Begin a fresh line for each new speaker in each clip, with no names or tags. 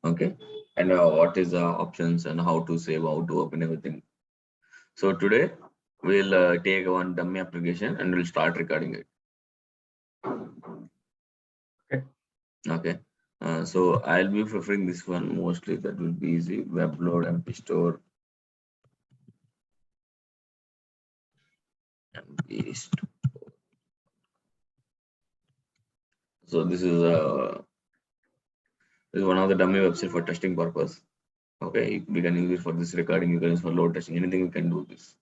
Okay, and what is the options and how to save, how to open everything. So today we'll take one dummy application and we'll start recording it.
Okay.
Okay. So I'll be preferring this one mostly. That will be easy. Web load, MP store, MP store. So this is one of the dummy website for testing purpose. Okay, we can use it for this recording. You can use for load testing. Anything we can do this.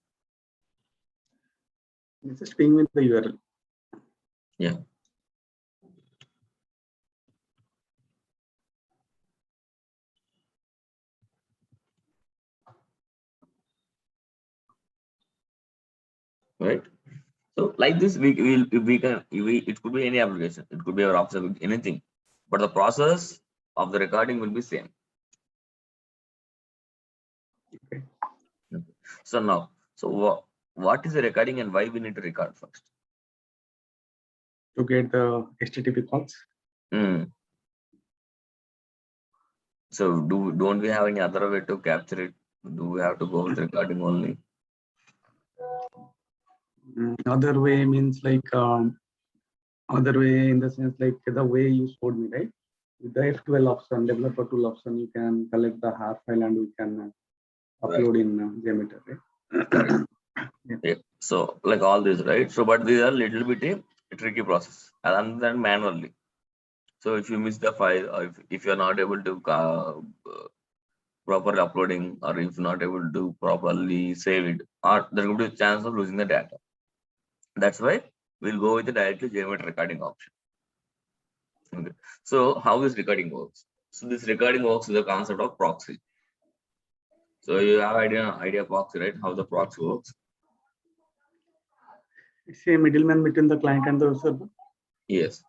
Just ping with the URL.
Yeah. Right. So like this, we can it could be any application. It could be our office, anything, but the process of the recording will be same.
Okay.
So now, so what is the recording and why we need to record first?
To get the HTTP calls.
So don't we have any other way to capture it? Do we have to go with recording only?
Other way means like other way in the sense like the way you showed me, right? With the F12 option, developer tool option, you can collect the HAR file and we can upload in JMeter, right?
Yeah. So like all this, right? So but these are little bit a tricky process other than manually. So if you miss the file or if you're not able to properly uploading or if not able to properly save it, or there could be a chance of losing the data. That's why we'll go with the directly JMeter recording option. Okay. So how this recording works? So this recording works with the concept of proxy. So you have idea proxy, right? How the proxy works?
It's a middleman between the client and the server.
Yes.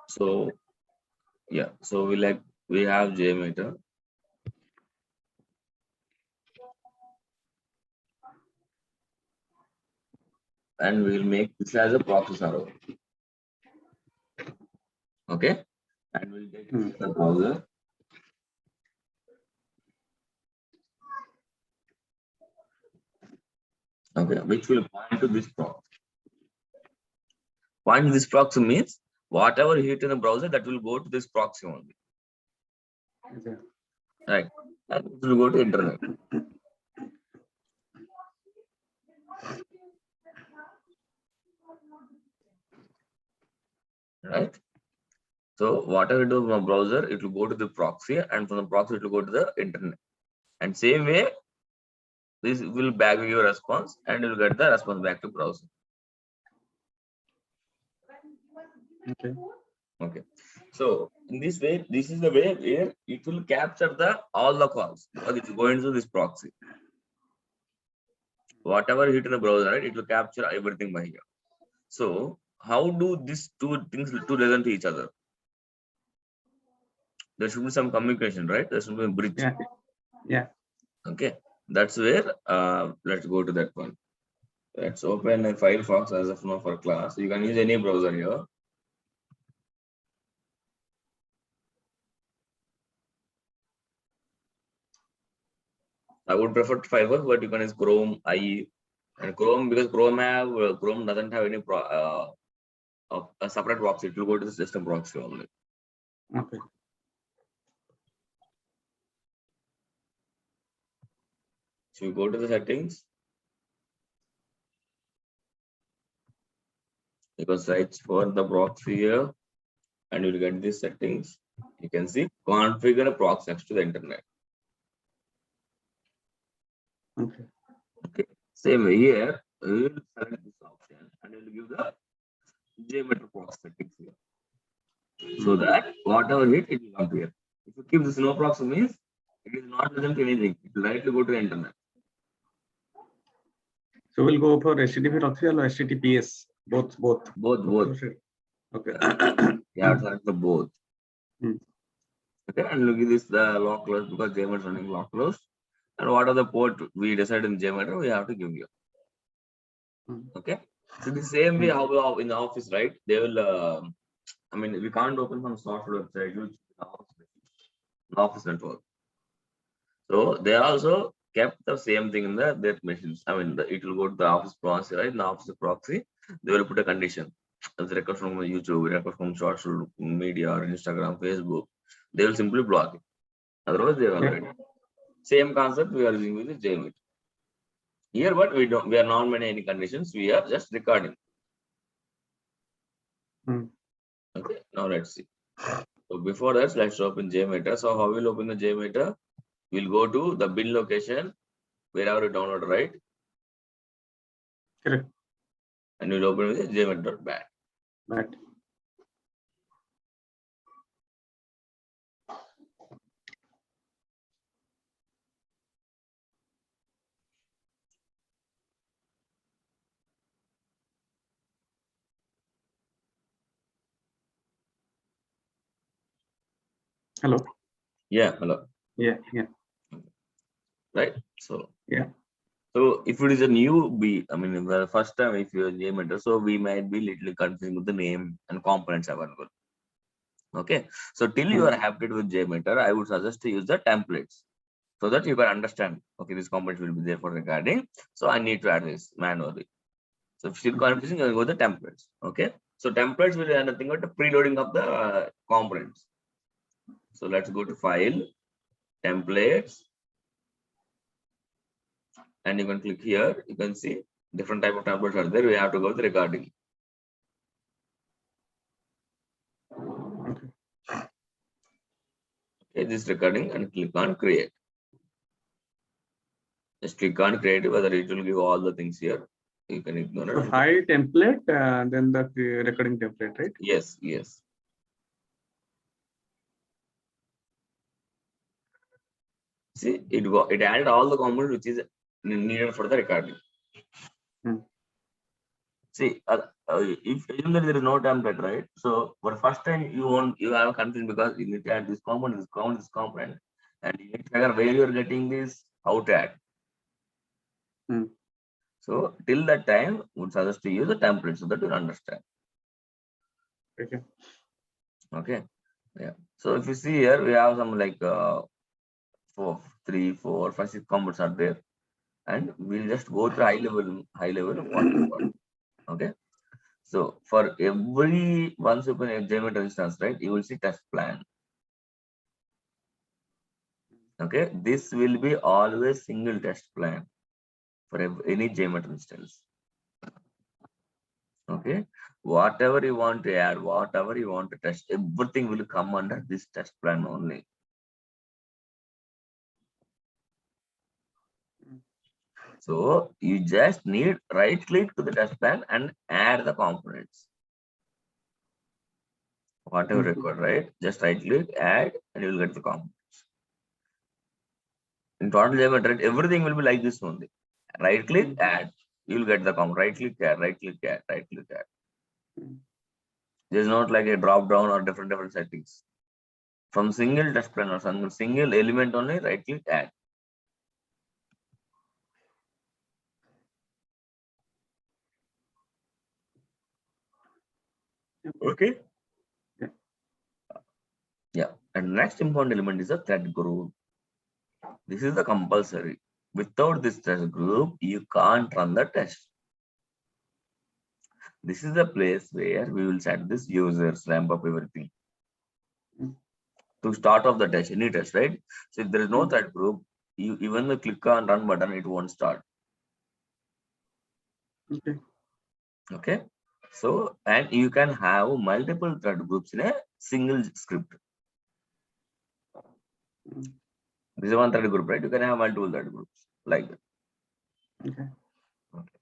So yeah. So we have JMeter. And we'll make this as a proxy server. Okay. And we'll take the browser. Okay, which will point to this proxy. Point to this proxy means whatever you hit in the browser, that will go to this proxy only.
Okay.
Right. And it will go to internet. Right. So whatever you do from a browser, it will go to the proxy, and from the proxy, it will go to the internet. And same way, this will back your response, and you'll get the response back to browser.
Okay.
Okay. So in this way, this is the way where it will capture all the calls because it's going to this proxy. Whatever hit in the browser, right, it will capture everything by here. So how do these two things to relate to each other? There should be some communication, right? There should be a bridge.
Yeah. Yeah.
Okay. That's where let's go to that one. Let's open a Firefox as of now for class. You can use any browser here. I would prefer Firefox, but you can use Chrome, IE, and Chrome because Chrome doesn't have any a separate proxy. It will go to the system proxy only.
Okay.
So you go to the settings. You can search for the proxy here, and you'll get these settings. You can see configure a proxy next to the internet.
Okay.
Okay. Same way here, you will select this option and you will give the JMeter proxy settings here. So that whatever hit, it will appear. If you keep this no proxy means it is not present anything. It will directly go to the internet.
So we'll go for HTTP proxy or HTTPS. Both.
Both.
Okay.
Yeah, select the both.
Hmm.
Okay, and look at this the lock close because JMeter is running lock close. And what are the port we decide in JMeter, we have to give you. Okay. So the same way how in the office, right? They will I mean we can't open some software website. Office network. So they also kept the same thing in their machines. I mean, it will go to the Office proxy, right? In the Office proxy, they will put a condition. If the record from YouTube, record from social media or Instagram, Facebook, they will simply block it. Otherwise, they will allow it. Same concept we are using with the JMeter. Here, but we are not making any conditions. We are just recording. Okay, now let's see. So before that, let's open JMeter. So how we'll open the JMeter? We'll go to the bin location, wherever you download, right?
Correct.
And we'll open with the jmeter.bat.
Right. Hello.
Yeah, hello.
Yeah.
Right. So
yeah.
So if it is a newbie, I mean the first time if you're JMeter, so we might be little confused with the name and components available. Okay. So till you are happy with JMeter, I would suggest to use the templates so that you can understand. Okay, this component will be there for recording. So I need to add this manually. So if still confusing, I will go to the templates. Okay. So templates will have nothing but the preloading of the components. So let's go to file, templates, and you can click here. You can see different type of templates are there. We have to go to the recording. Okay, this recording and click on create. Just click on create, whether it will give all the things here. You can ignore it.
So file template, then the recording template, right?
Yes, yes. See, it added all the components which is needed for the recording. See, if even there is no template, right? So for first time you have a confusion because you need to add this component, this component, and you need to figure where you are getting this, how to add. So till that time, would suggest to use a template so that you understand.
Okay.
Okay. Yeah. So if you see here, we have some like 4, 3, 4, 5, 6 components are there, and we'll just go to high level what we want. Okay. So for every once you open a JMeter instance, right, you will see test plan. Okay, this will be always single test plan for any JMeter instance. Okay, whatever you want to add, whatever you want to test, everything will come under this test plan only. So you just need right click to the test plan and add the components. Whatever required, right? Just right click, add, and you will get the components. In total JMeter, everything will be like this only. Right click, add, you will get the component. Right click, add, right click, add, right click, add. There's not like a drop down or different settings. From single test plan or single element only, right click, add. Okay. Yeah. And next important element is a thread group. This is the compulsory. Without this test group, you can't run the test. This is the place where we will set this users, ramp up everything. To start off the test, any test, right? So if there is no thread group, you even click on run button, it won't start.
Okay.
Okay. So, and you can have multiple thread groups in a single script. This is one thread group, right? You can have multiple thread groups like that.
Okay.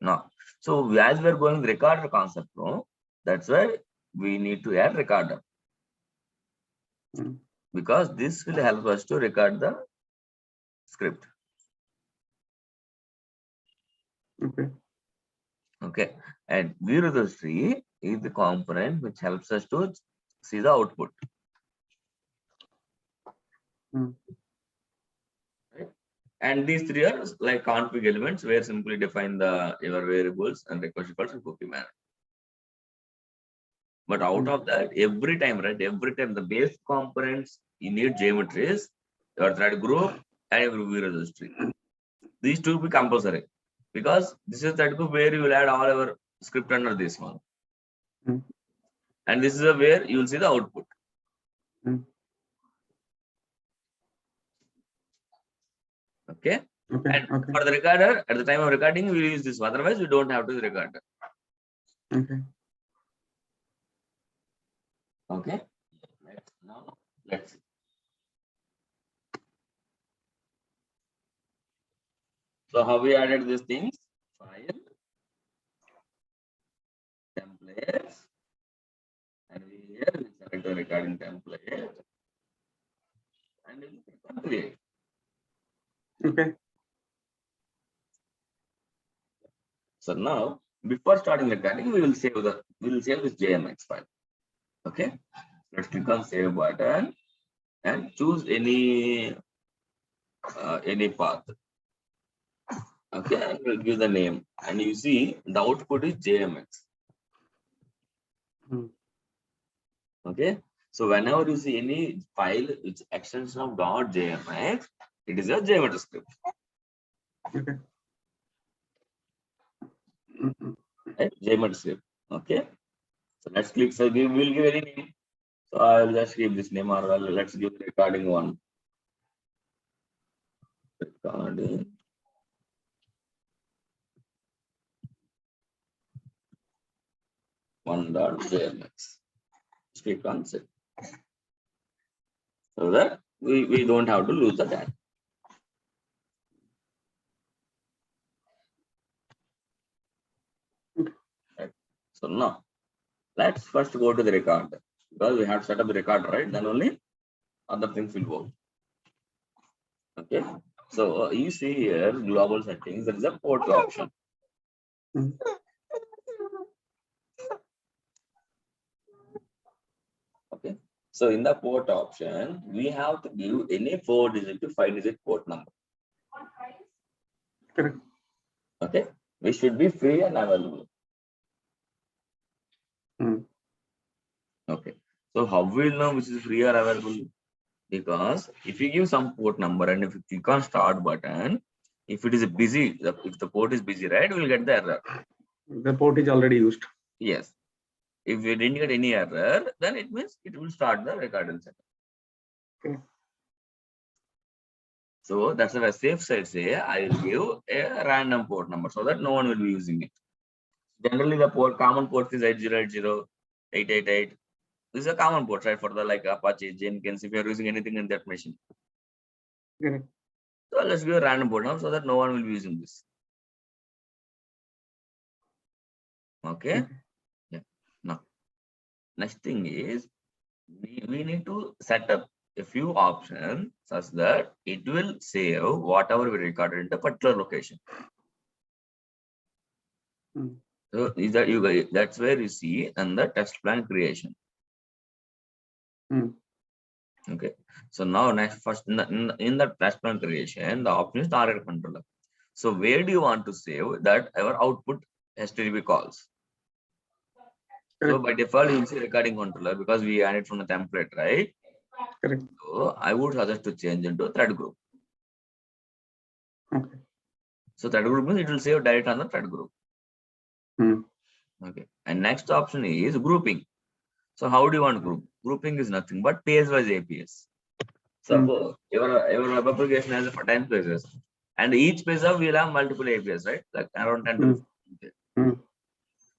Now, so as we are going recorder concept, no, that's why we need to add recorder. Because this will help us to record the script.
Okay.
Okay. And Virudashri is the component which helps us to see the output. Right? And these three are like config elements where simply define the your variables and request equals and cookie manner. But out of that, every time, right? Every time the base components you need geometries, your thread group and your view registry. These two will be compulsory because this is thread group where you will add all your script under this one. And this is where you will see the output. Okay. And for the recorder, at the time of recording, we will use this. Otherwise, we don't have to record. Okay. Let's see. So how we added these things? File, templates, and here we select the recording template, and we click on create.
Okay.
So now, before starting recording, we will save this JMX file. Okay. Let's click on save button and choose any path. Okay, and we'll give the name, and you see the output is JMX. Okay, so whenever you see any file which extension of .jmx, it is a JMeter script.
Okay.
Right? JMeter script. Okay, so let's click. So we will give any name. So I will just give this name, or let's give the recording one. Recording. .jmx. Click on set. So that we don't have to lose the data. Right. So now let's first go to the recorder because we have set up the recorder, right? Then only other things will work. Okay. So you see here global settings, there is a port option. Okay. So in the port option, we have to give any 4-digit to 5-digit port number.
Correct.
Okay. We should be free and available. Okay. So how will know which is free or available? Because if you give some port number and if you click on start button, if it is busy, if the port is busy, right, we'll get the error.
The port is already used.
Yes. If we didn't get any error, then it means it will start the recording setup.
Okay.
So that's why safe side say I will give a random port number so that no one will be using it. Generally, the common port is 8080, 888. This is a common port, right? For the like Apache, Jenkins, if you're using anything in that machine.
Correct.
So let's give a random port number so that no one will be using this. Okay. Yeah. Now, next thing is we need to set up a few options such that it will save whatever we recorded in the particular location. So is that you guys, that's where you see and the test plan creation. Okay. So now next first in the test plan creation, the option is target controller. So where do you want to save that our output HTTP calls? So by default, you'll see recording controller because we added from the template, right?
Correct.
So I would suggest to change into thread group.
Okay.
So thread group means it will save direct on the thread group. Okay. And next option is grouping. So how do you want group? Grouping is nothing but page-wise APIs. Suppose your web application has 10 pages, and each page will have multiple APIs, right? Like around 10 to 15.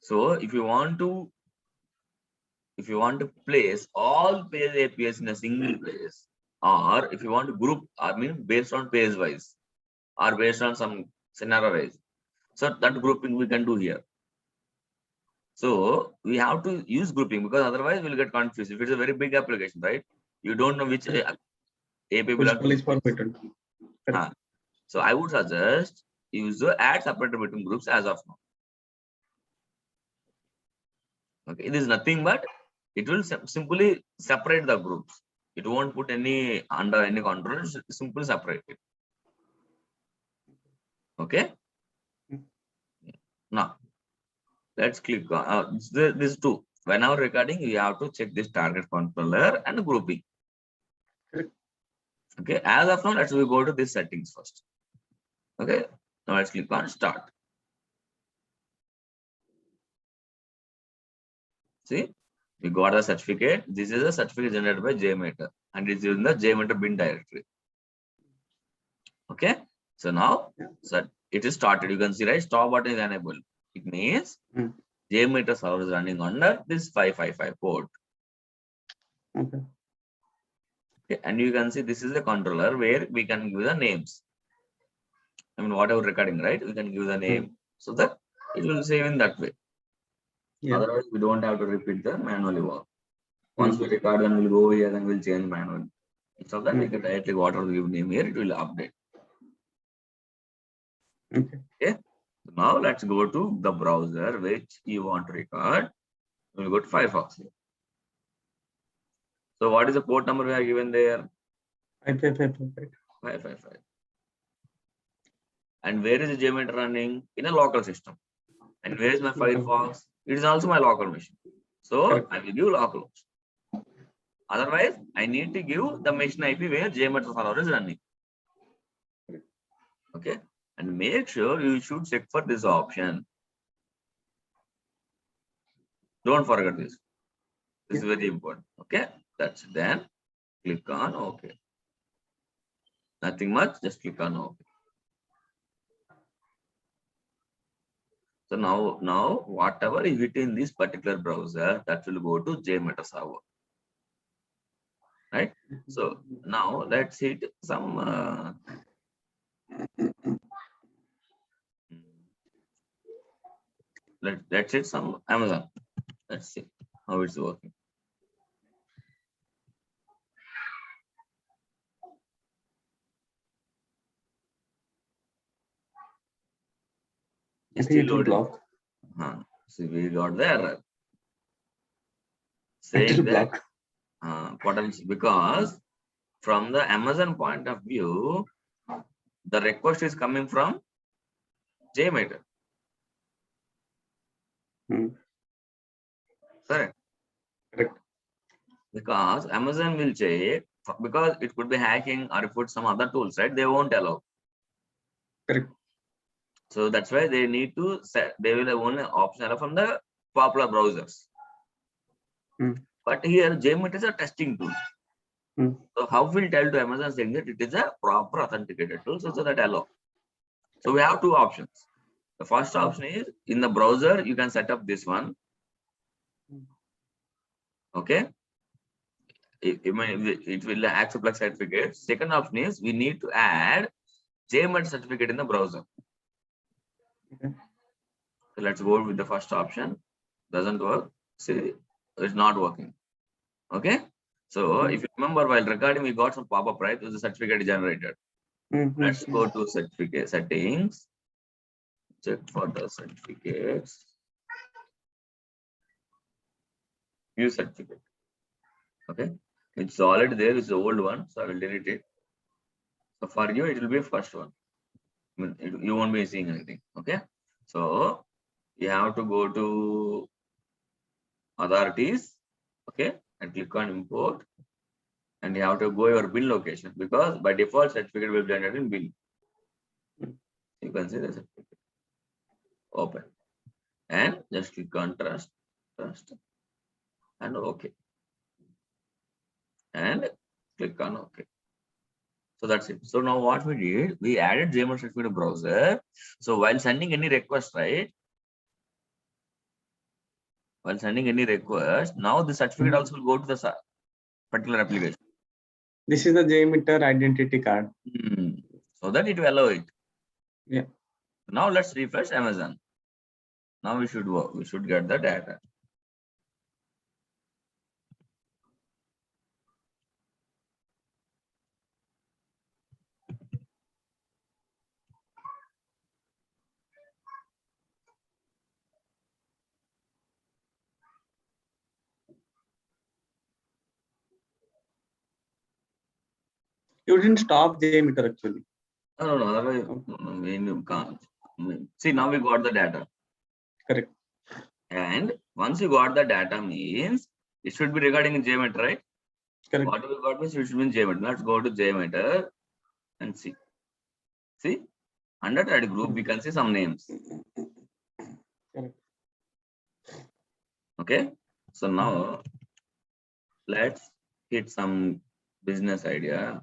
So if you want to place all page APIs in a single place, or if you want to group, I mean based on page wise or based on some scenario wise, so that grouping we can do here. So we have to use grouping because otherwise we'll get confused. If it's a very big application, right? You don't know which API belongs to. So I would suggest use the add separator between groups as of now. Okay, it is nothing but it will simply separate the groups. It won't put any under any control. Simply separate it. Okay. Now let's click on this two. Whenever recording, you have to check this target controller and grouping. Okay, as of now, let's we go to these settings first. Okay, now let's click on start. See, we got a certificate. This is a certificate generated by JMeter, and it's in the JMeter bin directory. Okay, so now it is started. You can see, right? Stop button is enabled. It means JMeter server is running under this 555 port.
Okay.
Okay, and you can see this is a controller where we can give the names. I mean, whatever recording, right? We can give the name so that it will save in that way.
Yeah.
Otherwise, we don't have to repeat the manually work. Once we record, then we'll go here and we'll change manually. Instead of that, we can directly whatever we give name here, it will update. Okay. Now let's go to the browser which you want to record. We'll go to Firefox here. So what is the port number we are given there? 555. And where is the JMeter running? In a local system. And where is my Firefox? It is also my local machine. So I will give local. Otherwise, I need to give the machine IP where JMeter server is running. Okay. And make sure you should check for this option. Don't forget this. This is very important. Okay. That's it. Then click on OK. Nothing much. Just click on OK. So now whatever you hit in this particular browser, that will go to JMeter server. Right? So now let's hit some let's hit some Amazon. Let's see how it's working.
Still loading.
See, we got the error. Saying that potential, because from the Amazon point of view, the request is coming from JMeter. Correct. Because Amazon will check, because it could be hacking or put some other tools, right? They won't allow.
Correct.
So that's why they need to set, they will have only option from the popular browsers. But here JMeter is a testing tool. So how will tell to Amazon saying that it is a proper authenticated tool, so that allow. So we have two options. The first option is in the browser, you can set up this one. Okay. It will accept like certificate. Second option is we need to add JMeter certificate in the browser. So let's go with the first option. Doesn't work. See, it's not working. Okay. So if you remember, while recording, we got some pop-up, right? It was a certificate generated. Let's go to certificate settings. Check for the certificates. Use certificate. Okay. It's already there. It's the old one. So I will delete it. So for you, it will be first one. I mean, you won't be seeing anything. Okay. So you have to go to authorities. Okay. And click on import. And you have to go your bin location, because by default certificate will be generated in bin. You can see the certificate. Open. And just click on trust. And OK. And click on OK. So that's it. So now what we did, we added JMeter certificate browser. So while sending any request, right? While sending any request, now the certificate also will go to the particular application.
This is the JMeter identity card.
So that it will allow it.
Yeah.
Now let's refresh Amazon. Now we should work. We should get the data.
You didn't stop JMeter actually.
No. Otherwise, you can't. See, now we got the data.
Correct.
And once you got the data, means it should be recording in JMeter, right?
Correct.
What we got means it should mean JMeter. Let's go to JMeter and see. See, under that group we can see some names.
Correct.
Okay, so now let's hit some business idea.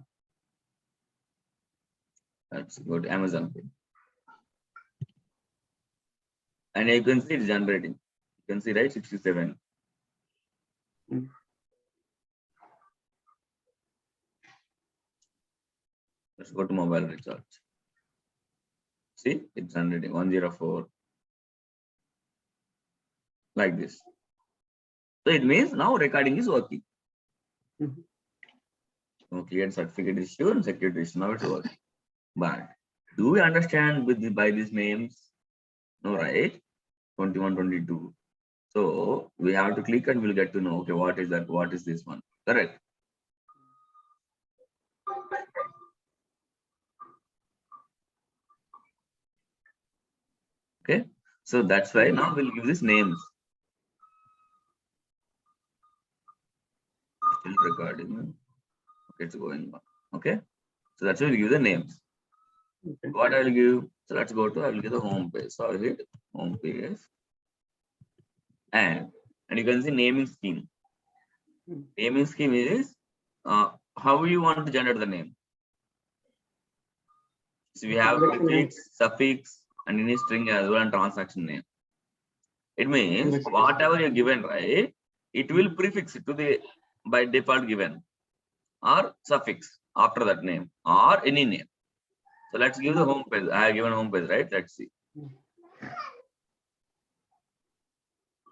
Let's go to Amazon Pay. And you can see it's generating. You can see, right, 67.
Mm.
Let's go to mobile recharge. See, it's generating 104. Like this. So it means now recording is working.
Mhm.
So cleared certificate is sure and security is now it's working. But do we understand by these names? No, right? 21, 22. So we have to click and we'll get to know, okay, what is that? What is this one? Correct. Okay. So that's why now we'll give these names. Still recording. Okay, it's going on. Okay. So that's why we'll give the names.
Okay.
What I will give, so let's go to, I will give the home page. So I will hit home page. And you can see naming scheme.
Hmm.
Naming scheme is how you want to generate the name. So we have prefix, suffix, and any string as well and transaction name. It means whatever you're given, right, it will prefix it to the by default given or suffix after that name or any name. So let's give the home page. I have given home page, right? Let's see.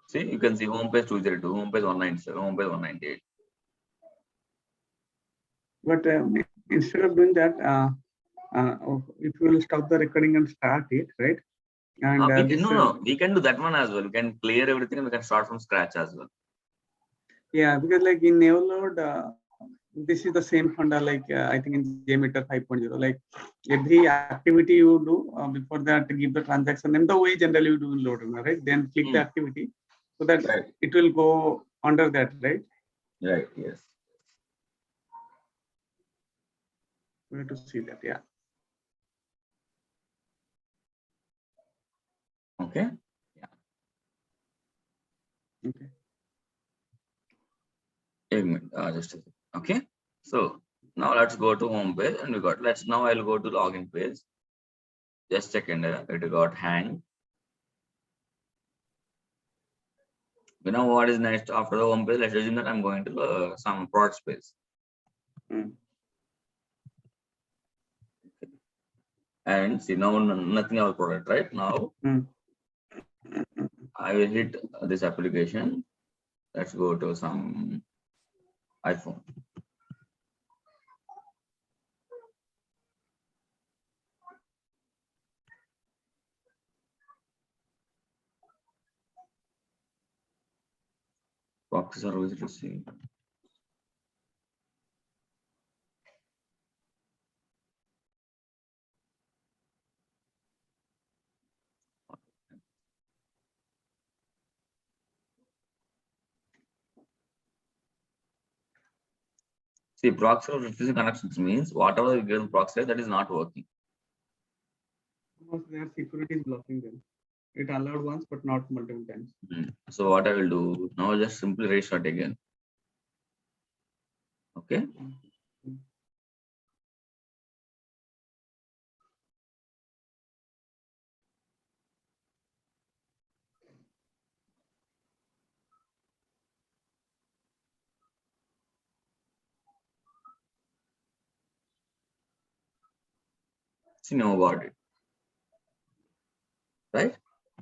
See, you can see home page 202, home page 197, home page 198.
But instead of doing that, if you will stop the recording and start it, right? And
we can do that one as well. We can clear everything and we can start from scratch as well.
Yeah, because like in Neverload, this is the same funda like I think in JMeter 5.0. Like every activity you do before that, give the transaction and the way generally you do in loading, right? Then click the activity so that it will go under that, right?
Right. Yes.
We have to see that. Yeah.
Okay. Yeah.
Okay.
Just a second. Okay. So now let's go to home page and we got, now I'll go to login page. Just second, it got hang. You know what is next after the home page? Let's assume that I'm going to some product space. And see now nothing else product, right? Now I will hit this application. Let's go to some iPhone. Proxy service receive. See, proxy of refusing connections means whatever you give proxy that is not working.
Because their security is blocking them. It allowed once, but not multiple times.
So what I will do now, just simply restart again. Okay. See now about it. Right?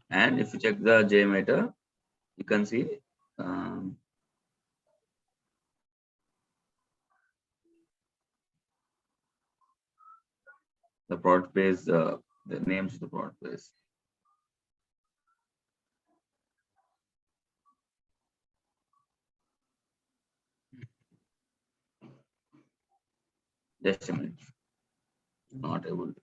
And if you check the JMeter, you can see the product page, the names of the product page. Just a minute. Not able to.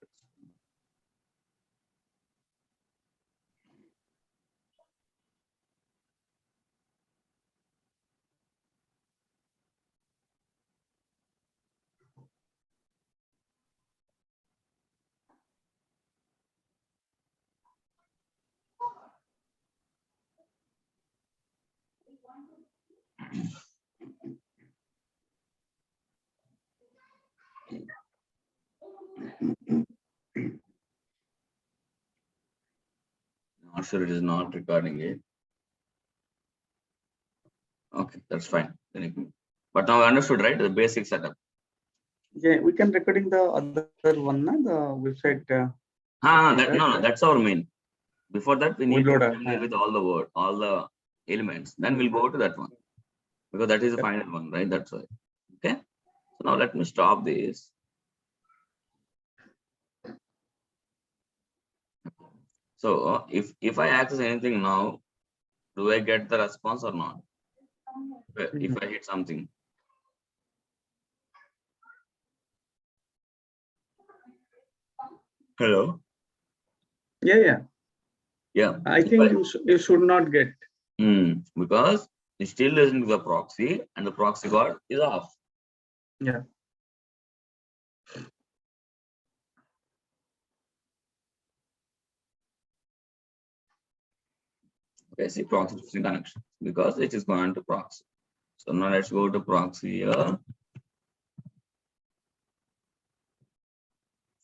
Not sure it is not recording it. Okay, that's fine. But now I understood, right? The basic setup.
Yeah, we can recording the other one, na, the website.
No, that's our main. Before that, we need to
Bootloader,
familiar with all the elements. Then we'll go to that one because that is the final one, right? That's why. Okay. So now let me stop this. So if I access anything now, do I get the response or not? If I hit something. Hello.
Yeah.
Yeah.
I think you should not get.
Because it still isn't the proxy and the proxy guard is off.
Yeah.
Okay, see proxy switching connection because it is going to proxy. So now let's go to proxy here.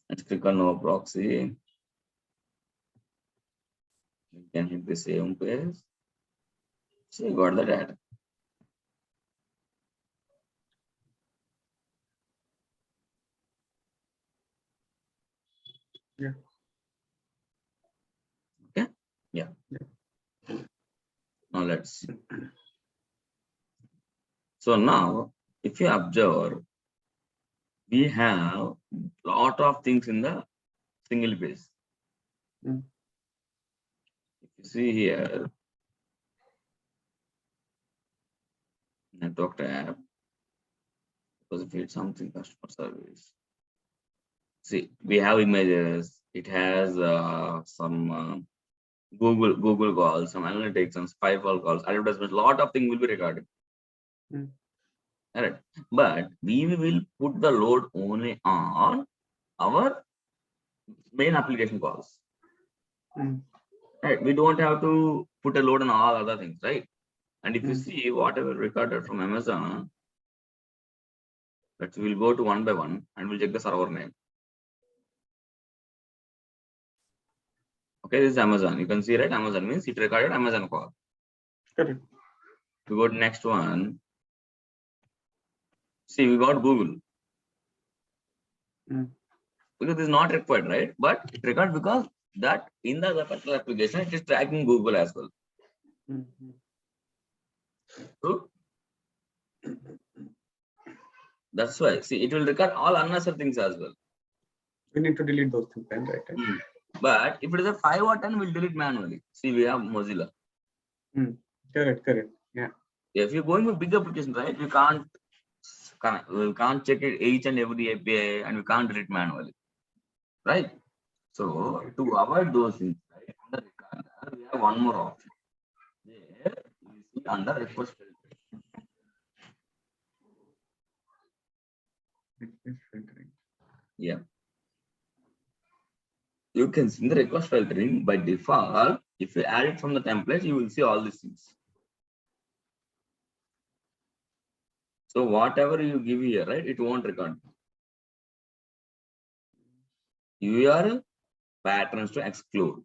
Let's click on no proxy. You can hit the same page. So you got the data.
Yeah.
Okay. Yeah. Now let's see. So now, if you observe, we have a lot of things in the single page. If you see here, network tab, because if it's something customer service. See, we have images. It has some Google calls, some analytics, some firewall calls, advertisements. Lot of things will be recorded. All right, but we will put the load only on our main application calls. Right, we don't have to put a load on all other things, right? And if you see whatever recorded from Amazon, we'll go to one by one and we'll check the server name. Okay, this is Amazon. You can see, right? Amazon means it recorded Amazon call.
Correct.
We go to next one. See, we got Google. Because it is not required, right? But it required because that in the particular application, it is tracking Google as well. So that's why. See, it will record all unnecessary things as well.
We need to delete those things, right?
But if it is a 5 or 10, we'll delete manually. See, we have Mozilla.
Correct. Yeah.
If you're going with big application, right? We can't check it each and every API and we can't delete manually. Right? So to avoid those things, right? Under recorder, we have one more option. There you see under request filtering. Yeah. You can see the request filtering by default. If you add it from the template, you will see all these things. So whatever you give here, right, it won't record. Your patterns to exclude.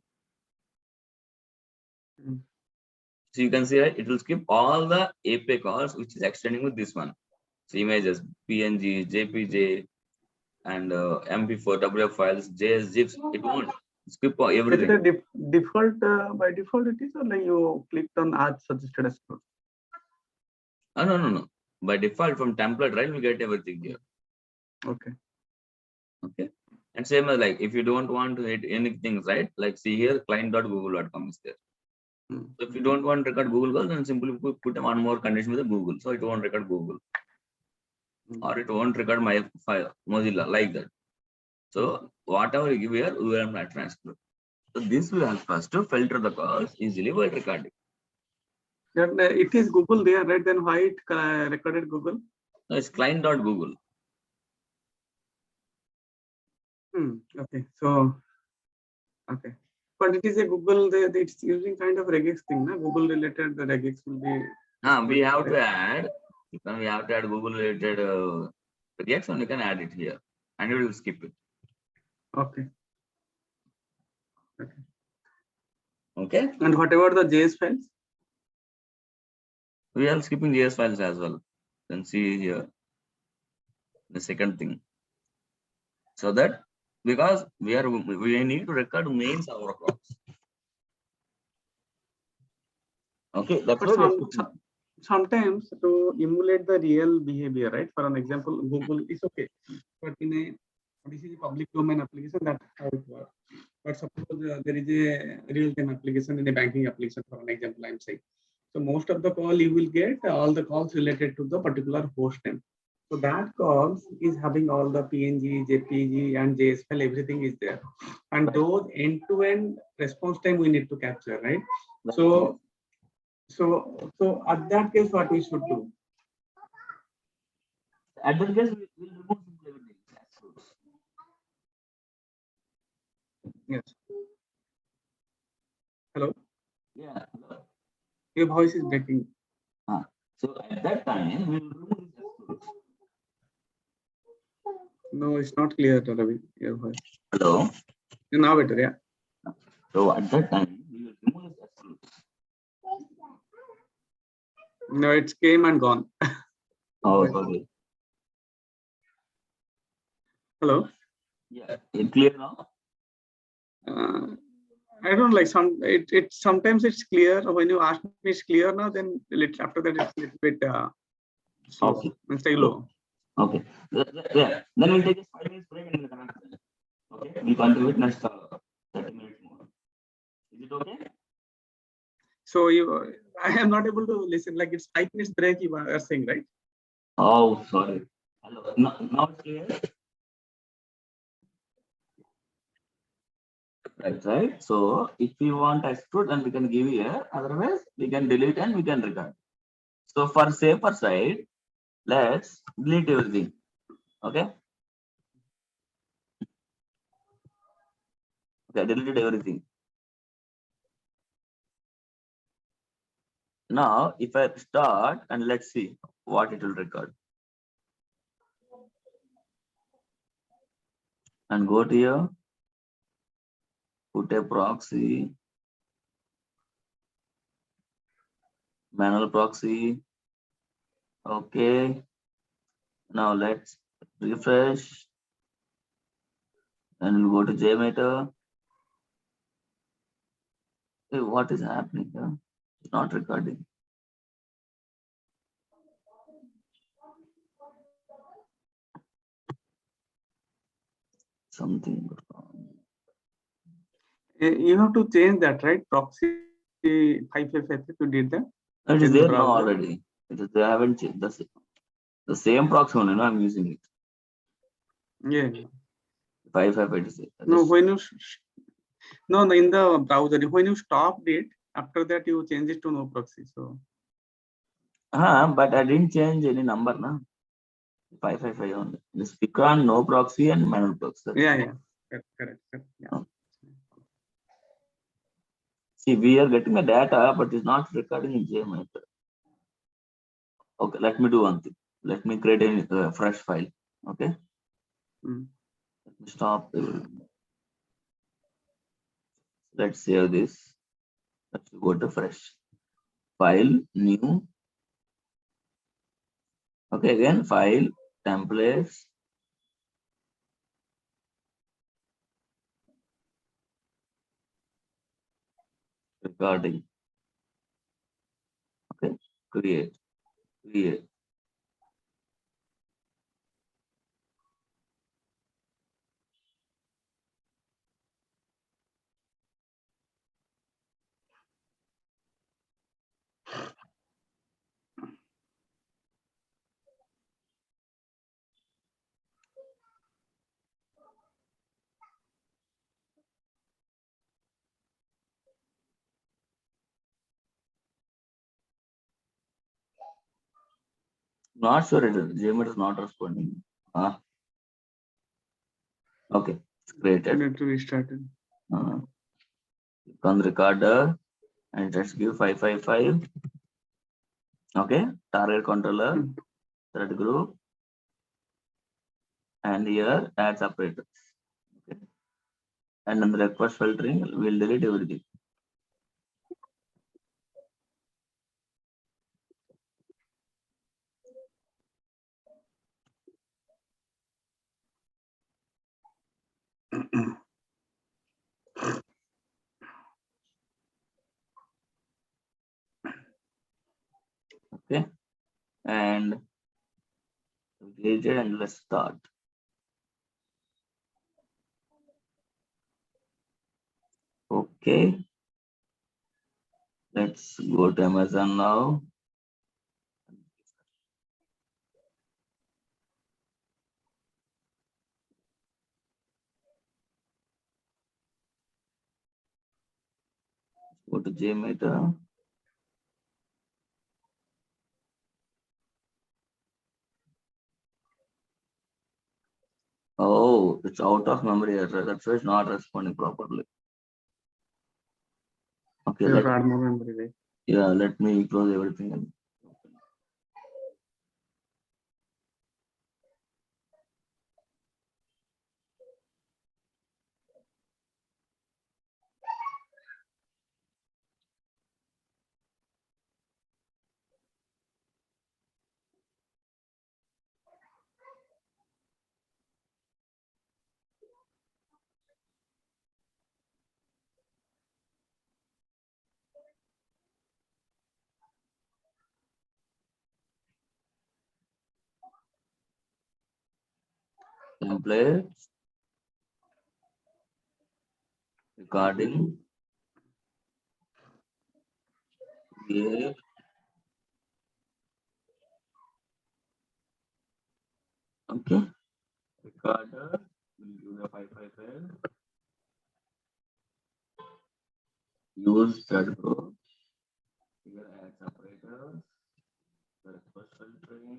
So you can see, right, it will skip all the API calls which is extending with this one. So images, PNG, JPJ, and MP4, WF files, JS, ZIPs. It won't skip everything.
Is it a default by default it is, or like you clicked on add suggested export?
No. By default from template, right, we get everything here.
Okay.
And same as like if you don't want to hit anything, right? Like see here, client.google.com is there. So if you don't want to record Google, then simply put one more condition with the Google. So it won't record Google. Or it won't record my file, Mozilla, like that. So whatever you give here, we will not transfer. So this will help us to filter the calls easily while recording.
Then it is Google there, right? Then why it recorded Google?
No, it's client.google.
Okay. So, okay. But it is a Google, it's using kind of regex thing, na? Google related, the regex will be.
We have to add. We have to add Google related regex, and you can add it here, and you will skip it.
Okay.
Okay.
And whatever the JS files.
We are skipping JS files as well. You can see here the second thing. So that because we need to record main server clocks. Okay, that's
But
why
sometimes to emulate the real behavior, right? For an example, Google is okay, but in this is a public domain application, that's how it works. But suppose there is a real-time application in a banking application, for an example, I'm saying. So most of the call you will get all the calls related to the particular host name. So that calls is having all the PNG, JPG, and JS file, everything is there. And those end-to-end response time we need to capture, right? So at that case, what we should do?
at that case we'll remove everything.
Yes. Hello?
Yeah.
Your voice is breaking.
So at that time we will remove this excludes.
No, it's not clear, Ravi. Your voice.
Hello.
Now better, yeah.
So at that time we will remove this excludes.
No, it came and gone.
Oh, sorry.
Hello.
Yeah, it's clear now.
I don't like it sometimes it's clear. When you ask me it's clear now, then after that it's a little bit slow.
Okay.
And stay low.
Okay. Yeah. Then we'll take a 5 minutes break and we'll connect. Okay. We'll continue next 30 minutes more. Is it okay?
So I am not able to listen. Like it's 5 minutes break you are saying, right?
Oh, sorry. Hello. Now it's clear. Right. So if you want extrude, then we can give here. Otherwise, we can delete and we can record. So for safer side, let's delete everything. Okay. Okay, deleted everything. Now, if I start and let's see what it will record. And go to here, put a proxy, manual proxy. Okay. Now let's refresh and we'll go to JMeter. Hey, what is happening here? It's not recording. Something wrong.
You have to change that, right? Proxy 5553 you did that.
It is there now already. They haven't changed the same proxy only. I'm using it.
Yeah.
5586.
No, when you no in the browser when you stopped it, after that you change it to no proxy. So.
But I didn't change any number, na. 555 only. Just click on no proxy and manual proxy.
Yeah. Correct. Yeah.
See, we are getting the data, but it's not recording in JMeter. Okay, let me do one thing. Let me create a fresh file. Okay. Let me stop. Let's save this. Let's go to fresh file, new. Okay, again file, templates. Recording. Okay, create. Not sure it is. JMeter is not responding. Okay, it's created.
You need to restart it.
Click on the recorder and let's give 555. Okay, target controller,
Hmm.
thread group, and here add separators. Okay, and in the request filtering, we'll delete everything. Okay, and created and let's start. Okay, let's go to Amazon now. Go to JMeter. Oh, it's out of memory error. That's why it's not responding properly. Okay,
You have to add more memory, right?
yeah, let me close everything. And templates, recording, create, okay, recorder, we'll do the 555, use thread group, here add separators, the request filtering,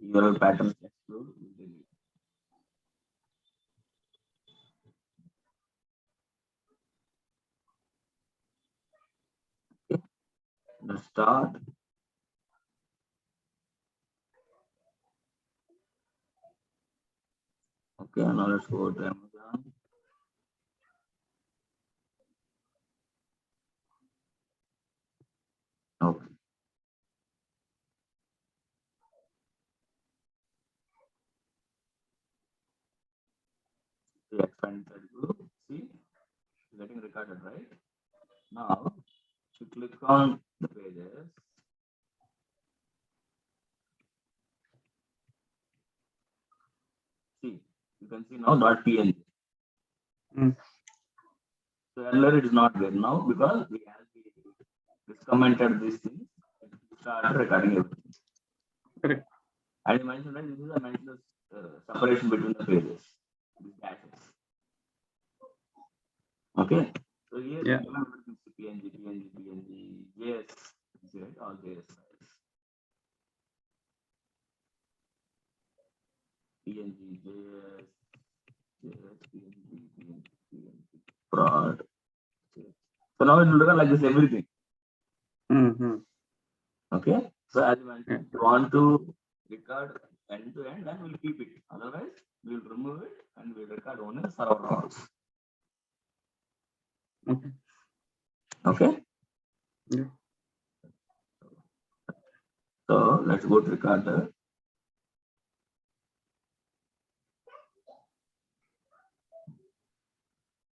URL patterns exclude, we'll delete. Okay, let's start. Okay, now let's go to Amazon. Okay. We expand that group. See, it's getting recorded, right? Now, if you click on the pages, see, you can see now .png.
Mm.
So earlier it is not there now because we have commented this thing. It started recording everything.
Correct.
And you mentioned that this is a mentioned separation between the pages. These dashes. Okay. So here
Yeah.
everything is PNG, JS, right? All JS files. PNG, JS, PNG, prod. So now it will look like this everything.
Mm-hmm.
Okay. So as you mentioned, if you want to record end to end, then we'll keep it. Otherwise, we'll remove it and we'll record only the server calls.
Okay.
Okay.
Yeah.
So let's go to recorder.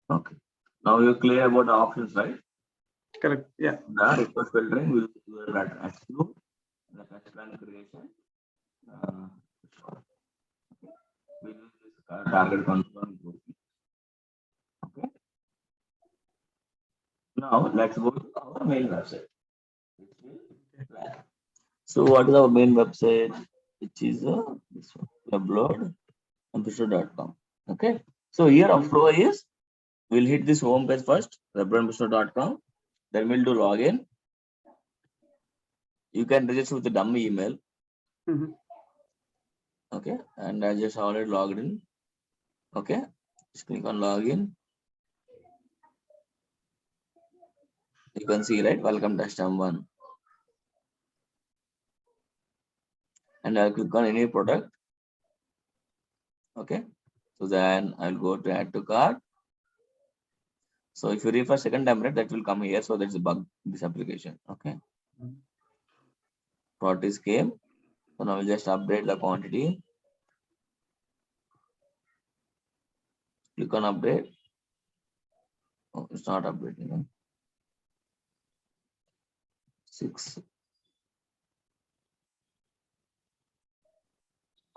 Okay. Now you're clear about the options, right?
Correct. Yeah.
The request filtering will exclude the test plan creation. We use this target control group. Okay. Now let's go to our main website. So what is our main website? Which is this one, webload ambassador.com. Okay. So here our flow is we'll hit this home page first, webloadambassador.com. Then we'll do login. You can register with the dummy email.
Mm-hmm.
Okay. And I just already logged in. Okay. Just click on login. You can see, right? Welcome Dastam 1. And I'll click on any product. Okay. So then I'll go to add to cart. So if you refresh second time, right, that will come here. So that's a bug in this application. Okay. Properties came. So now we'll just update the quantity. Click on update. Oh, it's not updating. 6.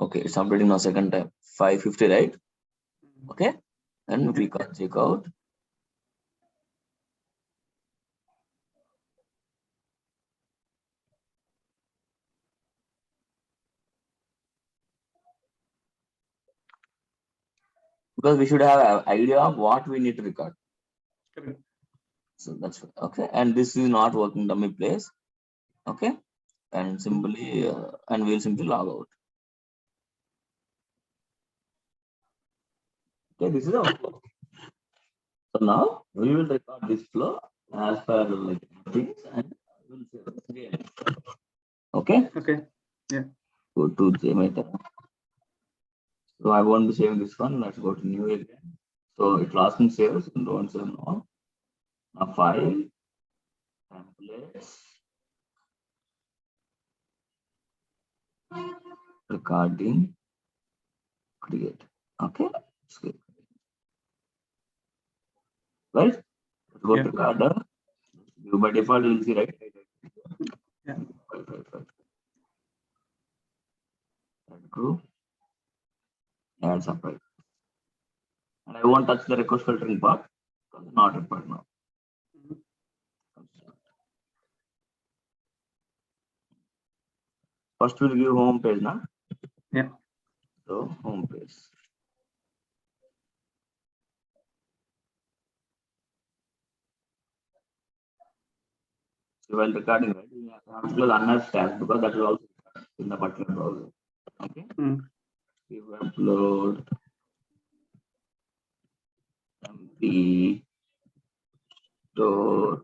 Okay, it's updating now second time. 550, right? Okay. Then we click on checkout. Because we should have an idea of what we need to record.
Correct.
So that's okay. And this is not working dummy place. Okay. And simply and we'll simply log out. Okay, this is our flow. So now we will record this flow as per like things and we'll save it again. Okay.
Okay. Yeah.
Go to JMeter. So I won't be saving this one. Let's go to new again. So it lost in saves and don't save now. Now file, templates, recording, create. Okay. Skip. Right? Go to recorder. You by default you will see, right?
Yeah.
Group. Add separate. And I won't touch the request filtering part because it's not required now. First we'll give home page now.
Yeah.
So home page. So while recording, right, you have to unmatch tab because that will also in the particular browser. Okay. We will upload mp store.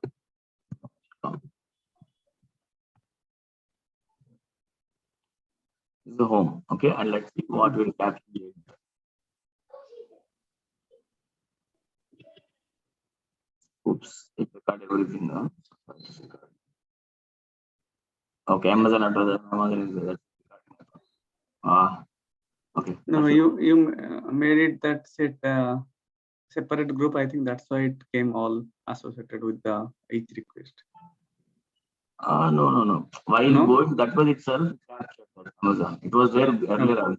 This is the home. Okay, and let's see what will capture. Oops, it recorded everything. Okay, Amazon address. Amazon is there. Okay.
No, you made it that set separate group. I think that's why it came all associated with the each request.
No. While
No?
going, that was itself captured for Amazon. It was there earlier.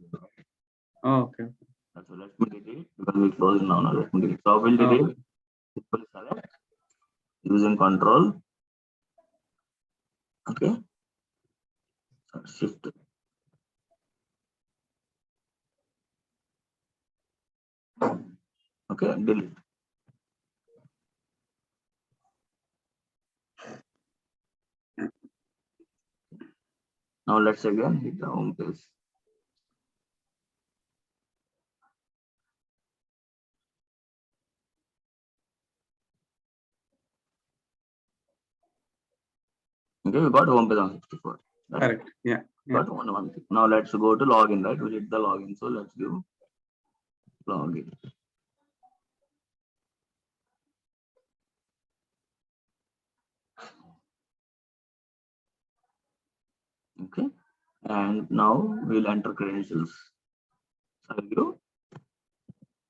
Oh, okay.
So let me delete because we close now. Let me delete. So we'll delete. Simply select using control. Okay. So shift. Okay, delete. Now let's again hit the home page. Okay, we got home page on 64.
Correct. Yeah.
Got one thing. Now let's go to login, right? We'll hit the login. So let's give login. Okay. And now we'll enter credentials. So I'll give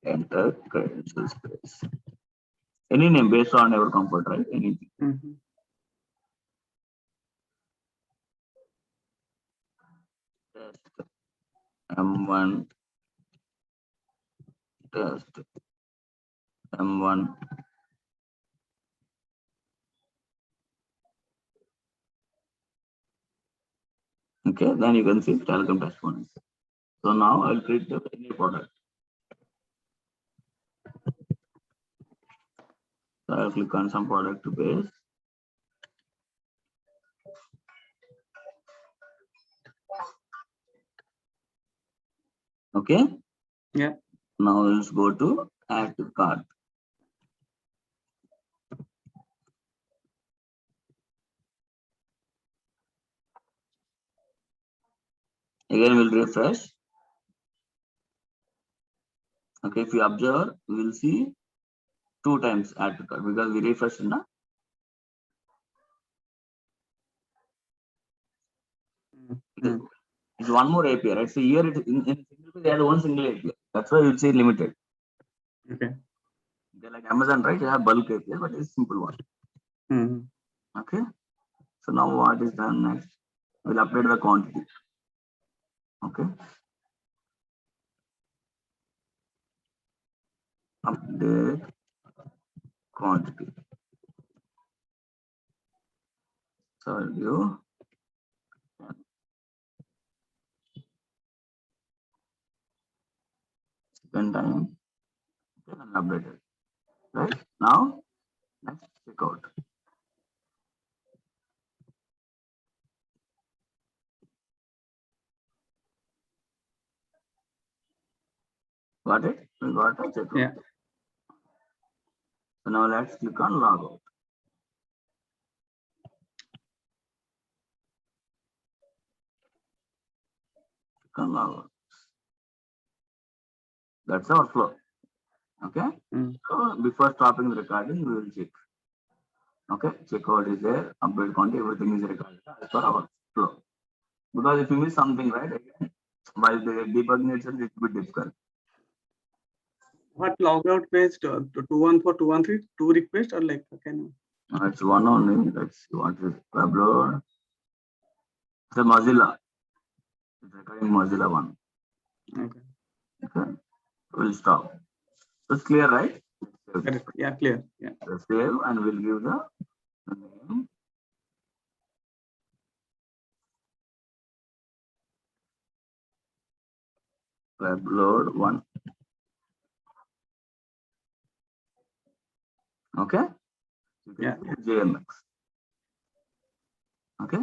enter credentials space. Any name based on your comfort, right? Anything. Test M1 test M1. Okay, then you can see telecom Test1. So now I'll create the any product. So I'll click on some product to base. Okay.
Yeah.
Now let's go to add to cart. Again, we'll refresh. Okay, if you observe, we will see 2 times add to cart because we refreshed na. It's one more API, right? So here it in single page, they had one single API. That's why you'll see limited.
Okay.
They're like Amazon, right? They have bulk API, but it's simple one. Okay. So now what is done next? We'll update the quantity. Okay. Update quantity. So I'll do second time. Okay, and update it. Right now, let's check out. Got it? We got a check out.
Yeah.
So now let's click on logout. Click on logout. That's our flow. Okay. So before stopping the recording, we will check. Okay, checkout is there, update quantity, everything is recorded as per our flow. Because if you miss something, right, again, while the debugging itself, it will be difficult.
What logout page? 214, 213, 2 request or like can
It's one only. Let's see what is upload. It's a Mozilla. It's recording Mozilla one.
okay.
Okay, we'll stop. So it's clear, right?
Yeah, clear. Yeah.
Let's save and we'll give the name. Upload one. Okay.
Yeah.
JMX. Okay.